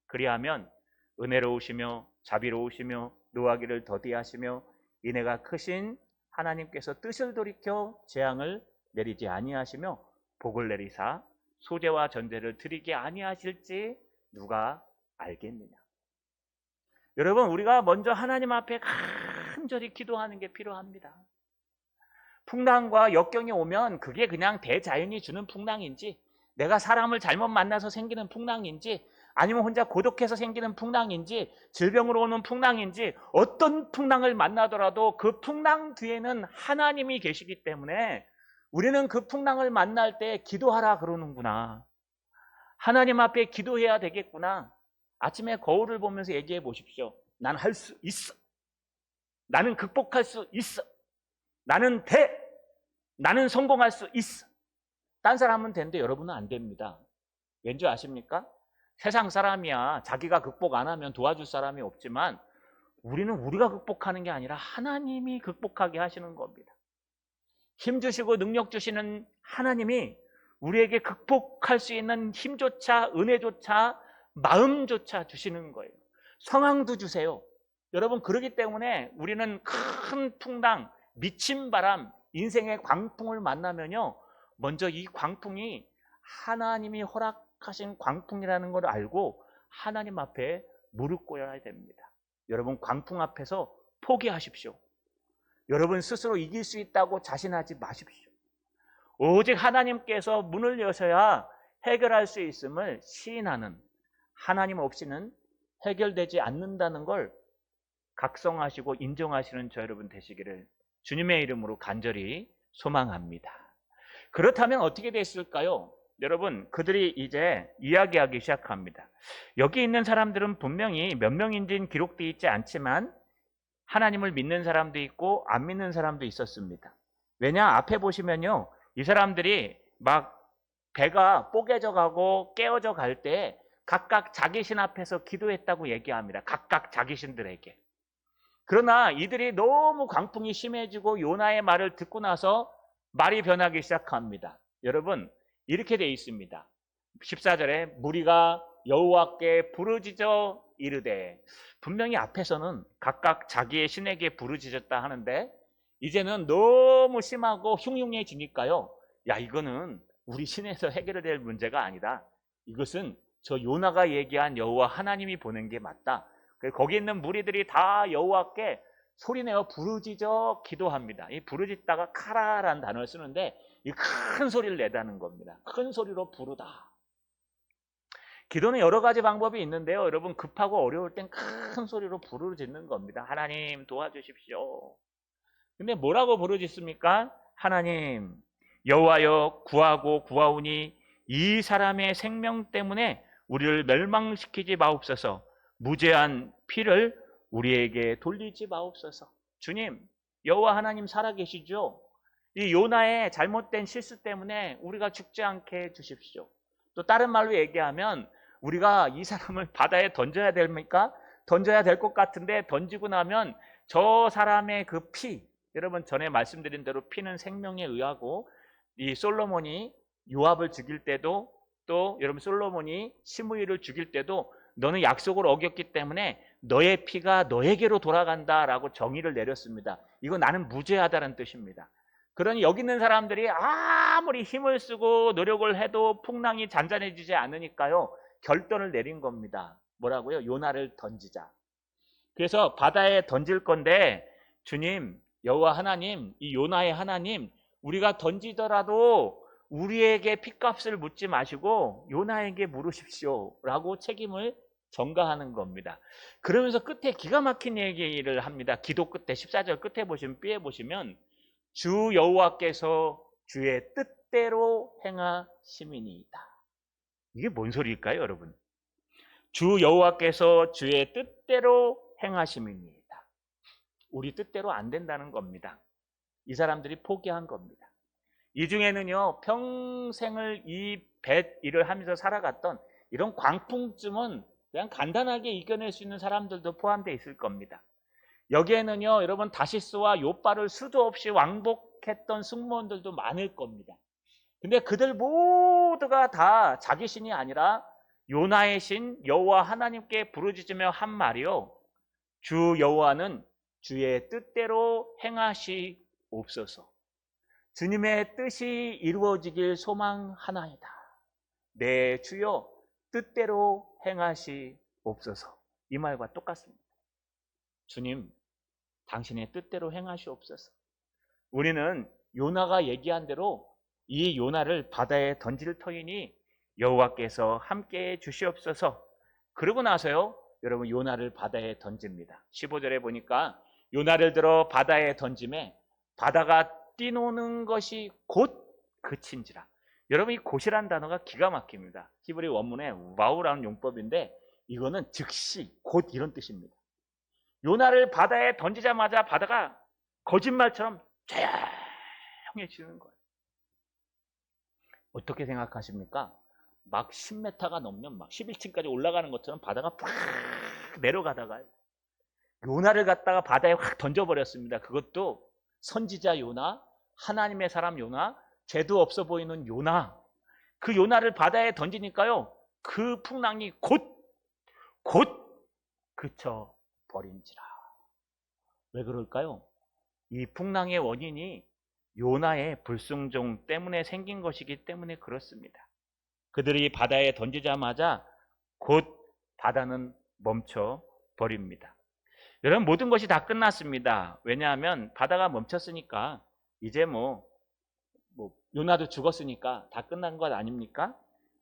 그리하면 은혜로우시며 자비로우시며 노하기를 더디하시며 인애가 크신 하나님께서 뜻을 돌이켜 재앙을 내리지 아니하시며 복을 내리사 소재와 전제를 드리게 아니하실지 누가 알겠느냐. 여러분, 우리가 먼저 하나님 앞에 간절히 기도하는 게 필요합니다. 풍랑과 역경이 오면 그게 그냥 대자연이 주는 풍랑인지, 내가 사람을 잘못 만나서 생기는 풍랑인지, 아니면 혼자 고독해서 생기는 풍랑인지, 질병으로 오는 풍랑인지, 어떤 풍랑을 만나더라도 그 풍랑 뒤에는 하나님이 계시기 때문에 우리는 그 풍랑을 만날 때 기도하라 그러는구나, 하나님 앞에 기도해야 되겠구나. 아침에 거울을 보면서 얘기해 보십시오. 난 할 수 있어. 나는 극복할 수 있어. 나는 돼. 나는 성공할 수 있어. 딴 사람은 되는데 여러분은 안 됩니다. 왠지 아십니까? 세상 사람이야 자기가 극복 안 하면 도와줄 사람이 없지만 우리는 우리가 극복하는 게 아니라 하나님이 극복하게 하시는 겁니다. 힘 주시고 능력 주시는 하나님이 우리에게 극복할 수 있는 힘조차 은혜조차 마음조차 주시는 거예요. 상황도 주세요. 여러분, 그렇기 때문에 우리는 큰 풍랑, 미친 바람, 인생의 광풍을 만나면요, 먼저 이 광풍이 하나님이 허락하신 광풍이라는 걸 알고 하나님 앞에 무릎 꿇어야 됩니다. 여러분, 광풍 앞에서 포기하십시오. 여러분 스스로 이길 수 있다고 자신하지 마십시오. 오직 하나님께서 문을 여셔야 해결할 수 있음을 시인하는, 하나님 없이는 해결되지 않는다는 걸 각성하시고 인정하시는 저 여러분 되시기를 주님의 이름으로 간절히 소망합니다. 그렇다면 어떻게 됐을까요? 여러분, 그들이 이제 이야기하기 시작합니다. 여기 있는 사람들은 분명히 몇 명인지는 기록되어 있지 않지만 하나님을 믿는 사람도 있고 안 믿는 사람도 있었습니다. 왜냐? 앞에 보시면요. 이 사람들이 막 배가 뽀개져 가고 깨어져 갈 때 각각 자기 신 앞에서 기도했다고 얘기합니다. 각각 자기 신들에게. 그러나 이들이 너무 광풍이 심해지고 요나의 말을 듣고 나서 말이 변하기 시작합니다. 여러분, 이렇게 돼 있습니다. 14절에 무리가 여호와께 부르짖어 이르되, 분명히 앞에서는 각각 자기의 신에게 부르짖었다 하는데 이제는 너무 심하고 흉흉해지니까요. 야, 이거는 우리 신에서 해결될 문제가 아니다. 이것은 저 요나가 얘기한 여호와 하나님이 보낸 게 맞다. 거기 있는 무리들이 다 여호와께 소리내어 부르짖어 기도합니다. 이 부르짖다가 카라라는 단어를 쓰는데 이 큰 소리를 내다는 겁니다. 큰 소리로 부르다. 기도는 여러 가지 방법이 있는데요. 여러분, 급하고 어려울 땐 큰 소리로 부르짖는 겁니다. 하나님 도와주십시오. 근데 뭐라고 부르짖습니까? 하나님, 여호와여, 구하고 구하오니 이 사람의 생명 때문에 우리를 멸망시키지 마옵소서. 무죄한 피를 우리에게 돌리지 마옵소서. 주님, 여호와 하나님 살아계시죠? 이 요나의 잘못된 실수 때문에 우리가 죽지 않게 해주십시오. 또 다른 말로 얘기하면 우리가 이 사람을 바다에 던져야 됩니까? 던져야 될 것 같은데 던지고 나면 저 사람의 그 피, 여러분 전에 말씀드린 대로 피는 생명에 의하고, 이 솔로몬이 요압을 죽일 때도, 또 여러분 솔로몬이 시므이를 죽일 때도 너는 약속을 어겼기 때문에 너의 피가 너에게로 돌아간다라고 정의를 내렸습니다. 이거 나는 무죄하다는 뜻입니다. 그러니 여기 있는 사람들이 아무리 힘을 쓰고 노력을 해도 풍랑이 잔잔해지지 않으니까요, 결단을 내린 겁니다. 뭐라고요? 요나를 던지자. 그래서 바다에 던질 건데, 주님, 여호와 하나님, 이 요나의 하나님, 우리가 던지더라도 우리에게 핏값을 묻지 마시고 요나에게 물으십시오 라고 책임을 전가하는 겁니다. 그러면서 끝에 기가 막힌 얘기를 합니다. 기도 끝에 14절 끝에 보시면, B에 보시면 주 여호와께서 주의 뜻대로 행하심이니이다. 이게 뭔 소리일까요, 여러분? 주 여호와께서 주의 뜻대로 행하심이니이다. 우리 뜻대로 안 된다는 겁니다. 이 사람들이 포기한 겁니다. 이 중에는요, 평생을 이 배 일을 하면서 살아갔던 이런 광풍쯤은 그냥 간단하게 이겨낼 수 있는 사람들도 포함되어 있을 겁니다. 여기에는요, 여러분 다시스와 요빠를 수도 없이 왕복했던 승무원들도 많을 겁니다. 근데 그들 모두가 다 자기 신이 아니라 요나의 신 여호와 하나님께 부르짖으며 한 말이요, 주 여호와는 주의 뜻대로 행하시옵소서. 주님의 뜻이 이루어지길 소망하나이다. 내 주여 뜻대로 행하시옵소서. 이 말과 똑같습니다. 주님, 당신의 뜻대로 행하시옵소서. 우리는 요나가 얘기한 대로 이 요나를 바다에 던질 터이니 여호와께서 함께해 주시옵소서. 그러고 나서요, 여러분 요나를 바다에 던집니다. 15절에 보니까 요나를 들어 바다에 던짐에 바다가 뛰노는 것이 곧 그친지라. 여러분, 이 곧이라는 단어가 기가 막힙니다. 히브리 원문에 와우라는 용법인데 이거는 즉시, 곧 이런 뜻입니다. 요나를 바다에 던지자마자 바다가 거짓말처럼 조용해지는 거예요. 어떻게 생각하십니까? 막 10m가 넘면 막 11층까지 올라가는 것처럼 바다가 팍 내려가다가요, 요나를 갖다가 바다에 확 던져버렸습니다. 그것도 선지자 요나, 하나님의 사람 요나, 죄도 없어 보이는 요나. 그 요나를 바다에 던지니까요, 그 풍랑이 곧 그쳐 버린지라. 왜 그럴까요? 이 풍랑의 원인이 요나의 불순종 때문에 생긴 것이기 때문에 그렇습니다. 그들이 바다에 던지자마자 곧 바다는 멈춰 버립니다. 여러분, 모든 것이 다 끝났습니다. 왜냐하면 바다가 멈췄으니까 이제 뭐 요나도 죽었으니까 다 끝난 것 아닙니까?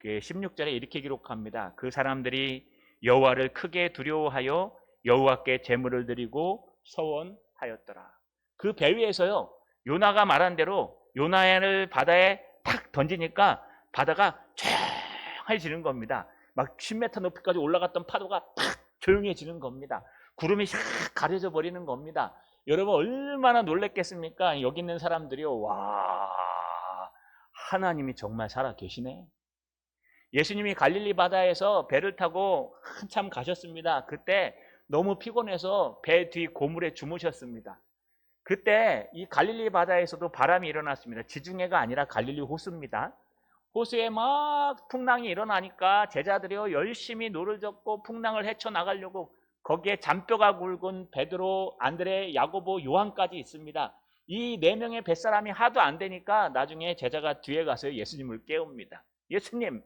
16절에 이렇게 기록합니다. 그 사람들이 여호와를 크게 두려워하여 여호와께 제물을 드리고 서원하였더라. 그 배 위에서요, 요나가 말한 대로 요나를 바다에 탁 던지니까 바다가 조용해지는 겁니다. 막 10m 높이까지 올라갔던 파도가 탁 조용해지는 겁니다. 구름이 샥 가려져 버리는 겁니다. 여러분 얼마나 놀랬겠습니까? 여기 있는 사람들이요. 와, 하나님이 정말 살아 계시네. 예수님이 갈릴리 바다에서 배를 타고 한참 가셨습니다. 그때 너무 피곤해서 배 뒤 고물에 주무셨습니다. 그때 이 갈릴리 바다에서도 바람이 일어났습니다. 지중해가 아니라 갈릴리 호수입니다. 호수에 막 풍랑이 일어나니까 제자들이요 열심히 노를 젓고 풍랑을 헤쳐나가려고, 거기에 잔뼈가 굵은 베드로, 안드레, 야고보, 요한까지 있습니다. 이 네 명의 뱃사람이 하도 안 되니까 나중에 제자가 뒤에 가서 예수님을 깨웁니다. 예수님,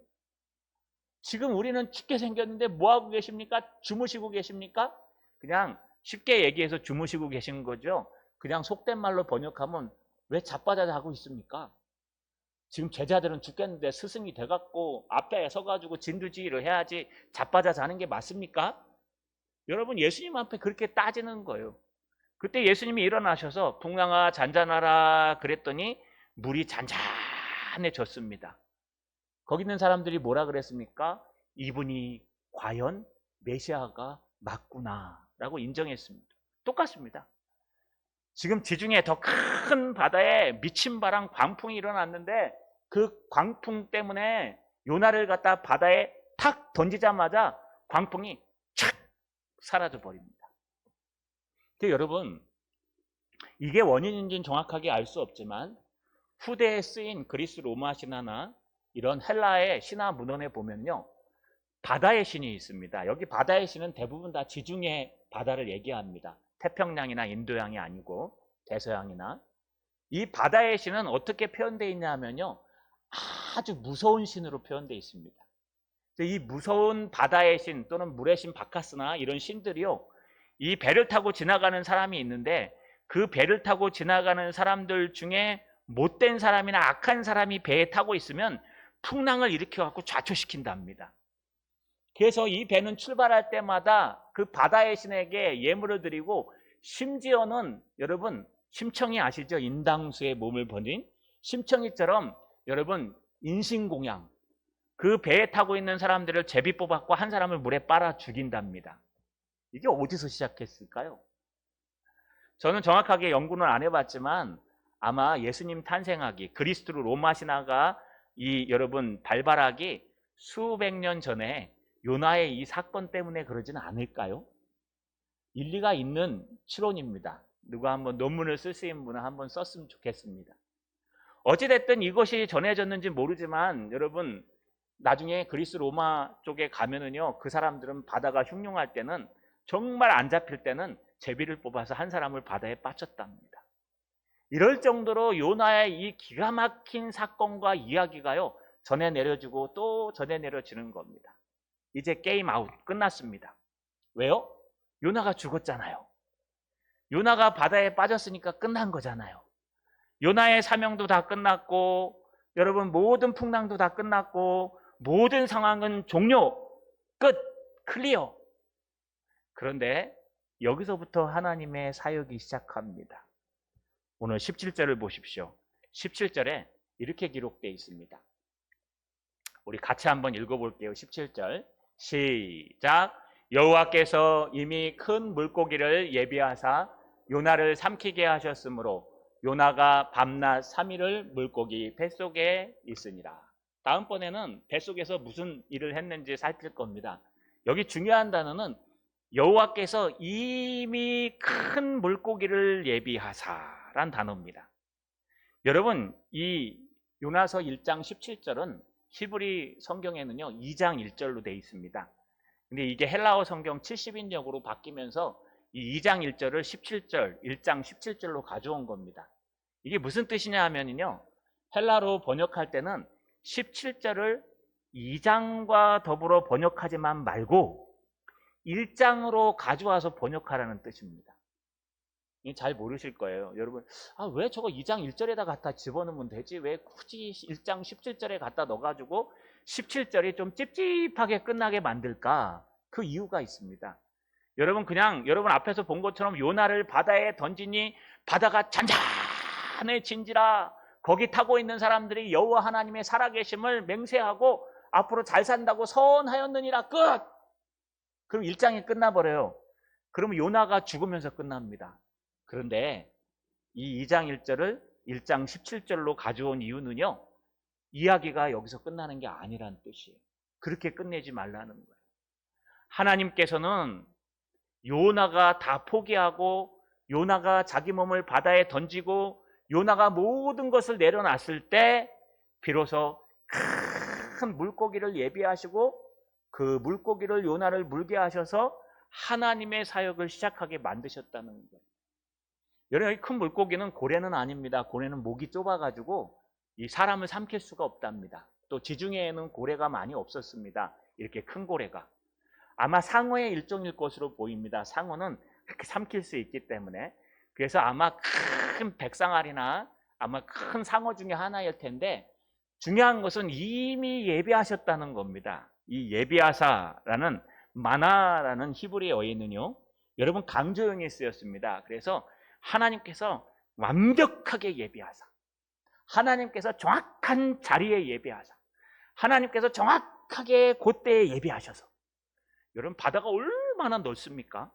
지금 우리는 춥게 생겼는데 뭐하고 계십니까? 주무시고 계십니까? 그냥 쉽게 얘기해서 주무시고 계신 거죠. 그냥 속된 말로 번역하면 왜 자빠져 자고 있습니까? 지금 제자들은 죽겠는데 스승이 돼갖고 앞에 서가지고 진두지휘를 해야지 자빠져 자는 게 맞습니까? 여러분 예수님 앞에 그렇게 따지는 거예요. 그때 예수님이 일어나셔서 풍랑아 잔잔하라 그랬더니 물이 잔잔해졌습니다. 거기 있는 사람들이 뭐라 그랬습니까? 이분이 과연 메시아가 맞구나 라고 인정했습니다. 똑같습니다. 지금 지중해 더 큰 바다에 미친 바람 광풍이 일어났는데 그 광풍 때문에 요나를 갖다 바다에 탁 던지자마자 광풍이 착 사라져 버립니다. 여러분 이게 원인인지는 정확하게 알 수 없지만 후대에 쓰인 그리스 로마 신화나 이런 헬라의 신화 문헌에 보면요, 바다의 신이 있습니다. 여기 바다의 신은 대부분 다 지중해 바다를 얘기합니다. 태평양이나 인도양이 아니고 대서양이나. 이 바다의 신은 어떻게 표현되어 있냐면요, 아주 무서운 신으로 표현되어 있습니다. 이 무서운 바다의 신 또는 물의 신 바카스나 이런 신들이요, 이 배를 타고 지나가는 사람이 있는데 그 배를 타고 지나가는 사람들 중에 못된 사람이나 악한 사람이 배에 타고 있으면 풍랑을 일으켜갖고 좌초시킨답니다. 그래서 이 배는 출발할 때마다 그 바다의 신에게 예물을 드리고, 심지어는 여러분 심청이 아시죠? 인당수의 몸을 버린 심청이처럼 여러분 인신공양, 그 배에 타고 있는 사람들을 제비 뽑았고 한 사람을 물에 빨아 죽인답니다. 이게 어디서 시작했을까요? 저는 정확하게 연구는 안 해봤지만 아마 예수님 탄생하기, 그리스도 로마 신화가 이 여러분 발발하기 수백 년 전에 요나의 이 사건 때문에 그러지는 않을까요? 일리가 있는 추론입니다. 누가 한번 논문을 쓸 수 있는 분은 한번 썼으면 좋겠습니다. 어찌됐든 이것이 전해졌는지 모르지만 여러분 나중에 그리스 로마 쪽에 가면은요, 그 사람들은 바다가 흉흉할 때는, 정말 안 잡힐 때는 제비를 뽑아서 한 사람을 바다에 빠쳤답니다. 이럴 정도로 요나의 이 기가 막힌 사건과 이야기가요 전해 내려지고 또 전해 내려지는 겁니다. 이제 게임 아웃, 끝났습니다. 왜요? 요나가 죽었잖아요. 요나가 바다에 빠졌으니까 끝난 거잖아요. 요나의 사명도 다 끝났고 여러분 모든 풍랑도 다 끝났고 모든 상황은 종료, 끝, 클리어. 그런데 여기서부터 하나님의 사역이 시작합니다. 오늘 17절을 보십시오. 17절에 이렇게 기록되어 있습니다. 우리 같이 한번 읽어볼게요. 17절 시작. 여호와께서 이미 큰 물고기를 예비하사 요나를 삼키게 하셨으므로 요나가 밤낮 3일을 물고기 뱃속에 있으니라. 다음번에는 뱃속에서 무슨 일을 했는지 살필 겁니다. 여기 중요한 단어는 여호와께서 이미 큰 물고기를 예비하사란 단어입니다. 여러분 이 요나서 1장 17절은 히브리 성경에는요 2장 1절로 되어 있습니다. 근데 이게 헬라어 성경 70인역으로 바뀌면서 이 2장 1절을 17절, 1장 17절로 가져온 겁니다. 이게 무슨 뜻이냐 하면요, 헬라로 번역할 때는 17절을 2장과 더불어 번역하지만 말고 1장으로 가져와서 번역하라는 뜻입니다. 잘 모르실 거예요. 여러분, 왜 저거 2장 1절에다 갖다 집어넣으면 되지? 왜 굳이 1장 17절에 갖다 넣어가지고 17절이 좀 찝찝하게 끝나게 만들까? 그 이유가 있습니다. 여러분 그냥 여러분 앞에서 본 것처럼 요나를 바다에 던지니 바다가 잔잔해진지라 거기 타고 있는 사람들이 여호와 하나님의 살아계심을 맹세하고 앞으로 잘 산다고 선하였느니라. 끝! 그럼 1장이 끝나버려요. 그러면 요나가 죽으면서 끝납니다. 그런데 이 2장 1절을 1장 17절로 가져온 이유는요, 이야기가 여기서 끝나는 게 아니란 뜻이에요. 그렇게 끝내지 말라는 거예요. 하나님께서는 요나가 다 포기하고 요나가 자기 몸을 바다에 던지고 요나가 모든 것을 내려놨을 때 비로소 큰 물고기를 예비하시고 그 물고기를 요나를 물게 하셔서 하나님의 사역을 시작하게 만드셨다는 거예요. 여러분, 이 큰 물고기는 고래는 아닙니다. 고래는 목이 좁아가지고 이 사람을 삼킬 수가 없답니다. 또 지중해에는 고래가 많이 없었습니다. 이렇게 큰 고래가. 아마 상어의 일종일 것으로 보입니다. 상어는 그렇게 삼킬 수 있기 때문에. 그래서 아마 큰 백상아리나 아마 큰 상어 중에 하나일 텐데, 중요한 것은 이미 예비하셨다는 겁니다. 이 예비하사라는 마나라는 히브리 어휘는요, 여러분 강조형이 쓰였습니다. 그래서 하나님께서 완벽하게 예비하사, 하나님께서 정확한 자리에 예비하사, 하나님께서 정확하게 그때에 예비하셔서. 여러분, 바다가 얼마나 넓습니까?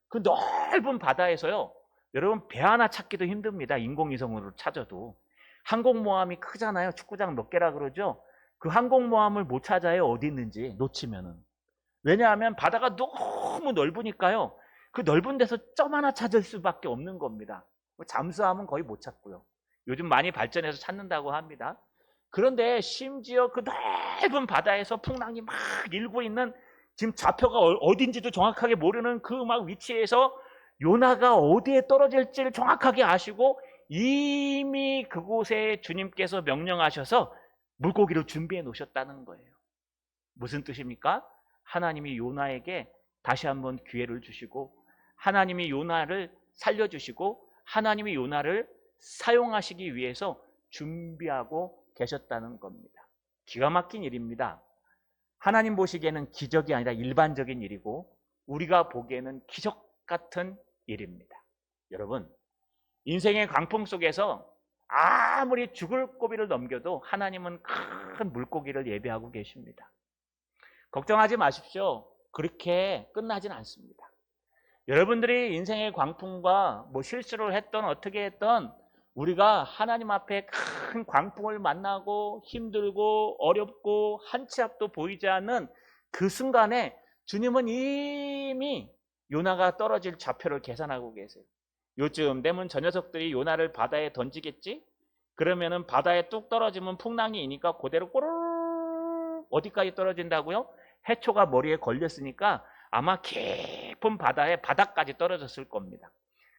그 넓은 바다에서요, 여러분 배 하나 찾기도 힘듭니다. 인공위성으로 찾아도. 항공모함이 크잖아요. 축구장 몇 개라 그러죠. 그 항공모함을 못 찾아요. 어디 있는지 놓치면은. 왜냐하면 바다가 너무 넓으니까요, 그 넓은 데서 점 하나 찾을 수밖에 없는 겁니다. 잠수함은 거의 못 찾고요. 요즘 많이 발전해서 찾는다고 합니다. 그런데 심지어 그 넓은 바다에서 풍랑이 막 일고 있는, 지금 좌표가 어딘지도 정확하게 모르는 그 막 위치에서 요나가 어디에 떨어질지를 정확하게 아시고 이미 그곳에 주님께서 명령하셔서 물고기를 준비해 놓으셨다는 거예요. 무슨 뜻입니까? 하나님이 요나에게 다시 한번 기회를 주시고, 하나님이 요나를 살려주시고, 하나님이 요나를 사용하시기 위해서 준비하고 계셨다는 겁니다. 기가 막힌 일입니다. 하나님 보시기에는 기적이 아니라 일반적인 일이고, 우리가 보기에는 기적 같은 일입니다. 여러분, 인생의 광풍 속에서 아무리 죽을 고비를 넘겨도 하나님은 큰 물고기를 예비하고 계십니다. 걱정하지 마십시오. 그렇게 끝나진 않습니다. 여러분들이 인생의 광풍과 실수를 했던 어떻게 했던, 우리가 하나님 앞에 큰 광풍을 만나고 힘들고 어렵고 한 치 앞도 보이지 않는 그 순간에 주님은 이미 요나가 떨어질 좌표를 계산하고 계세요. 요즘 되면 저 녀석들이 요나를 바다에 던지겠지? 그러면은 바다에 뚝 떨어지면 풍랑이 이니까 그대로 꼬르르 어디까지 떨어진다고요? 해초가 머리에 걸렸으니까 아마 깊은 바다에 바닥까지 떨어졌을 겁니다.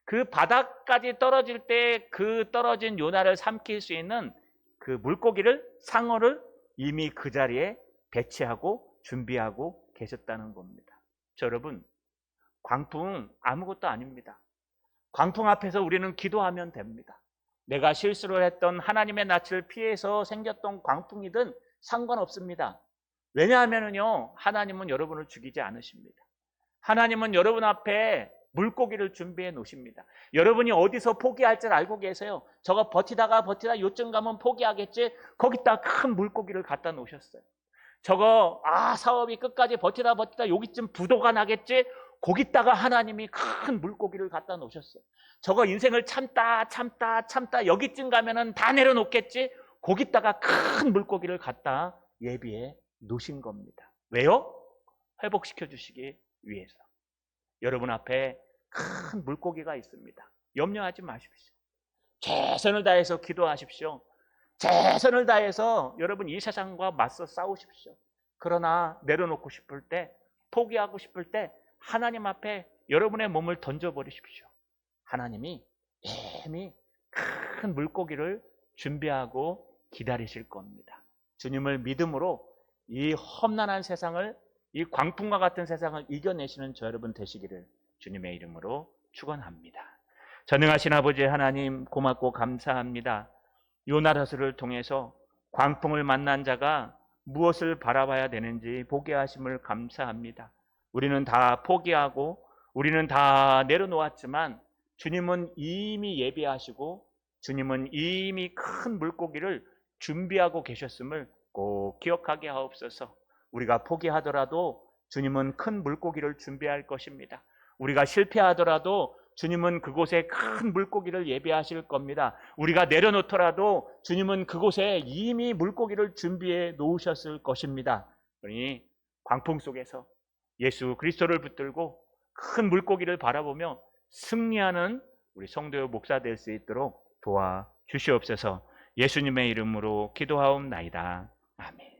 그 바닥까지 떨어질 때 그 떨어진 요나를 삼킬 수 있는 그 물고기를, 상어를 이미 그 자리에 배치하고 준비하고 계셨다는 겁니다. 여러분, 광풍 아무것도 아닙니다. 광풍 앞에서 우리는 기도하면 됩니다. 내가 실수를 했던 하나님의 낯을 피해서 생겼던 광풍이든 상관없습니다. 왜냐하면요, 하나님은 여러분을 죽이지 않으십니다. 하나님은 여러분 앞에 물고기를 준비해 놓으십니다. 여러분이 어디서 포기할 줄 알고 계세요? 저거 버티다가 요쯤 가면 포기하겠지? 거기다 큰 물고기를 갖다 놓으셨어요. 저거 사업이 끝까지 버티다 여기쯤 부도가 나겠지? 거기다가 하나님이 큰 물고기를 갖다 놓으셨어요. 저거 인생을 참다 여기쯤 가면은 다 내려놓겠지? 거기다가 큰 물고기를 갖다 예비해 놓으신 겁니다. 왜요? 회복시켜 주시기 위해서. 여러분 앞에 큰 물고기가 있습니다. 염려하지 마십시오. 최선을 다해서 기도하십시오. 최선을 다해서 여러분 이 세상과 맞서 싸우십시오. 그러나 내려놓고 싶을 때, 포기하고 싶을 때 하나님 앞에 여러분의 몸을 던져버리십시오. 하나님이 이미 큰 물고기를 준비하고 기다리실 겁니다. 주님을 믿음으로 이 험난한 세상을, 이 광풍과 같은 세상을 이겨내시는 저 여러분 되시기를 주님의 이름으로 축원합니다. 전능하신 아버지 하나님, 고맙고 감사합니다. 요나서를 통해서 광풍을 만난 자가 무엇을 바라봐야 되는지 보게 하심을 감사합니다. 우리는 다 포기하고 우리는 다 내려놓았지만 주님은 이미 예비하시고 주님은 이미 큰 물고기를 준비하고 계셨음을 꼭 기억하게 하옵소서. 우리가 포기하더라도 주님은 큰 물고기를 준비할 것입니다. 우리가 실패하더라도 주님은 그곳에 큰 물고기를 예비하실 겁니다. 우리가 내려놓더라도 주님은 그곳에 이미 물고기를 준비해 놓으셨을 것입니다. 그러니 광풍 속에서 예수 그리스도를 붙들고 큰 물고기를 바라보며 승리하는 우리 성도의 목사 될 수 있도록 도와주시옵소서. 예수님의 이름으로 기도하옵나이다. 아멘.